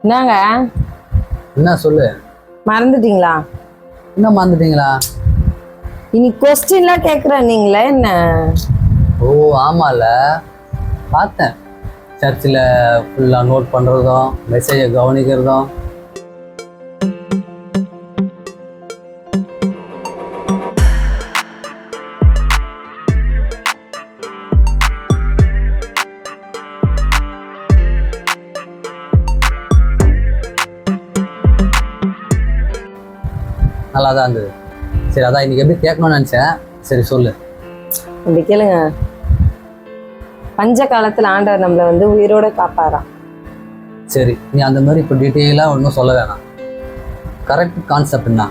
என்னங்க? என்ன சொல்லு? மறந்துட்டீங்களா? என்ன மறந்துட்டீங்களா? இனி கொஸ்டின்லாம் கேட்குறேன் நீங்களே என்ன? ஓ ஆமால, பார்த்தேன். சர்ச்சில் ஃபுல்லாக நோட் பண்ணுறதும் மெசேஜை கவனிக்கிறதும். நல்லா தான் இருந்தது. சரி, அதான் இன்னைக்கு எப்படி கேட்கணும்னு நினச்சேன். சரி சொல்லு. அப்படி கேளுங்க. பஞ்ச காலத்தில் ஆண்டவர் நம்மளை வந்து உயிரோட காப்பாராம். சரி, நீ அந்த மாதிரி இப்போ டீட்டெயிலாக ஒன்றும் சொல்ல வேணாம். கரெக்ட் கான்செப்ட் என்ன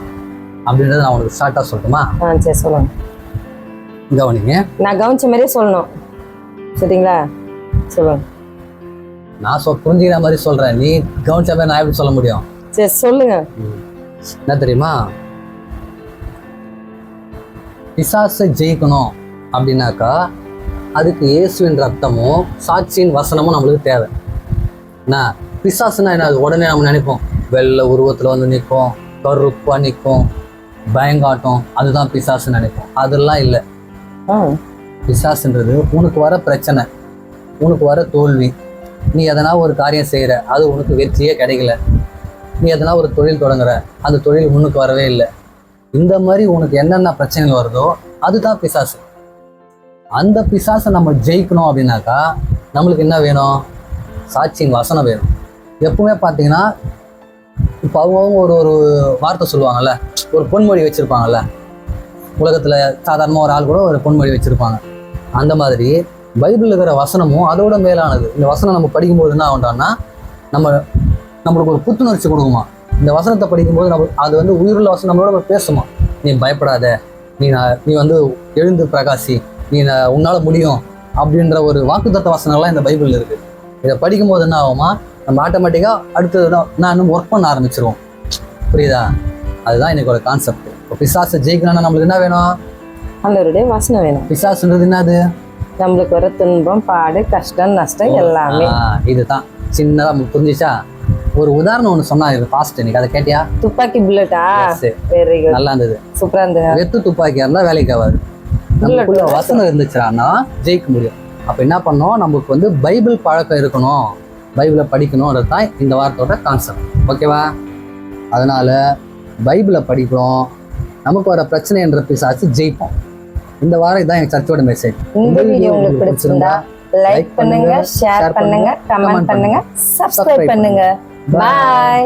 அப்படின்றத நான் உனக்கு ஷார்ட்டாக சொல்லட்டுமா? சரி சொல்லுங்க. கவனிங்க. நான் கவனிச்ச மாதிரியே சொல்லணும், சரிங்களா? சொல்லுங்க. நான் புரிஞ்சுக்கிற மாதிரி சொல்கிறேன், நீ கவனிச்ச மாதிரி நான் எப்படி சொல்ல முடியும்? சரி சொல்லுங்க. என்ன தெரியுமா, பிசாசை ஜெயிக்கணும் அப்படின்னாக்கா அதுக்கு இயேசுவின் ரத்தமும் சாட்சியின் வசனமும் நம்மளுக்கு தேவை. என்ன பிசாசுனா என்ன? அது உடனே நம்ம நினைப்போம், வெள்ளை உருவத்தில் வந்து நிற்கும், கருப்பாக நிற்கும், பயங்காட்டம், அதுதான் பிசாசுன்னு நினைப்போம். அதெல்லாம் இல்லை. பிசாசுன்றது உனக்கு வர பிரச்சனை, உனக்கு வர தோல்வி, நீ எதனா ஒரு காரியம் செய்கிற, அது உனக்கு வெற்றியே கிடைக்கல, நீ எதனா ஒரு தொழில் தொடங்குற, அந்த தொழில் முன்னுக்கு வரவே இல்லை, இந்த மாதிரி உனக்கு என்னென்ன பிரச்சனைகள் வருதோ அதுதான் பிசாசு. அந்த பிசாசை நம்ம ஜெயிக்கணும் அப்படின்னாக்கா நம்மளுக்கு என்ன வேணும்? சாட்சியின் வசனம் வேணும். எப்பவுமே பார்த்தீங்கன்னா இப்போ அவங்க ஒரு ஒரு வார்த்தை சொல்லுவாங்கல்ல, ஒரு பொன்மொழி வச்சுருப்பாங்கல்ல. உலகத்தில் சாதாரணமாக ஒரு ஆள் கூட ஒரு பொன்மொழி வச்சுருப்பாங்க. அந்த மாதிரி பைபிளில் இருக்கிற வசனமும் அதோட மேலானது. இந்த வசனம் நம்ம படிக்கும்போது என்ன ஆகும்னா நம்மளுக்கு ஒரு புத்துணர்ச்சி கொடுக்குமா. இந்த வசனத்தை படிக்கும்போது அது வந்து உயிருள்ள வசனம் நம்மளோட பேசுமா. நீ பயப்படாத, நீ வந்து எழுந்து பிரகாசி, உன்னால் முடியும் அப்படின்ற ஒரு வாக்குத்தத்த வசனங்கள்லாம் இந்த பைபிளில் இருக்குது. இதை படிக்கும்போது என்ன ஆகுமா, நம்ம ஆட்டோமேட்டிக்காக அடுத்தது நான் இன்னும் ஒர்க் பண்ண ஆரம்பிச்சிருவோம். புரியுதா? அதுதான் எனக்கு ஒரு கான்செப்ட். இப்போ பிசாசை ஜெயிக்கணும்னா நம்மளுக்கு என்ன வேணும்? ஆண்டவருடைய வசனம் வேணும். பிசாசுன்றது என்னது? நம்மளுக்கு வர துன்பம், பாடு, கஷ்டம், நஷ்டம் எல்லாமே. இதுதான். சின்னதாக நமக்கு புரிஞ்சிச்சா? ஒரு உதாரணம் ஒன்று சொன்னா பாஸ்ட், இன்னைக்கு அதை கேட்டியா? துப்பாக்கி புல்லட்டா? நல்லா இருந்தது, சூப்பரா இருந்தது. வெத்து துப்பாக்கியா இருந்தா வேலைக்கு ஆகாது. நமக்குள்ள வசனம் இருந்துச்சுன்னா ஜெயிக்க முடியும். அப்ப என்ன பண்ணோம், நமக்கு வந்து பைபிள் பழக்கம் இருக்கணும், பைபிளை படிக்கணும்ன்றது தான் இந்த வாரத்தோட கான்செப்ட். ஓகேவா? அதனால பைபிளை படிக்கிறோம், நமக்கு வர பிரச்சனைன்ற பிசாசு ஜெயிப்போம். இந்த வாரம் இதான் எங்க சர்ச்சோட மெசேஜ். இந்த வீடியோ உங்களுக்கு பிடிச்சிருந்தா லைக் பண்ணுங்க, ஷேர் பண்ணுங்க, கமெண்ட் பண்ணுங்க, சப்ஸ்கிரைப் பண்ணுங்க. பாய்.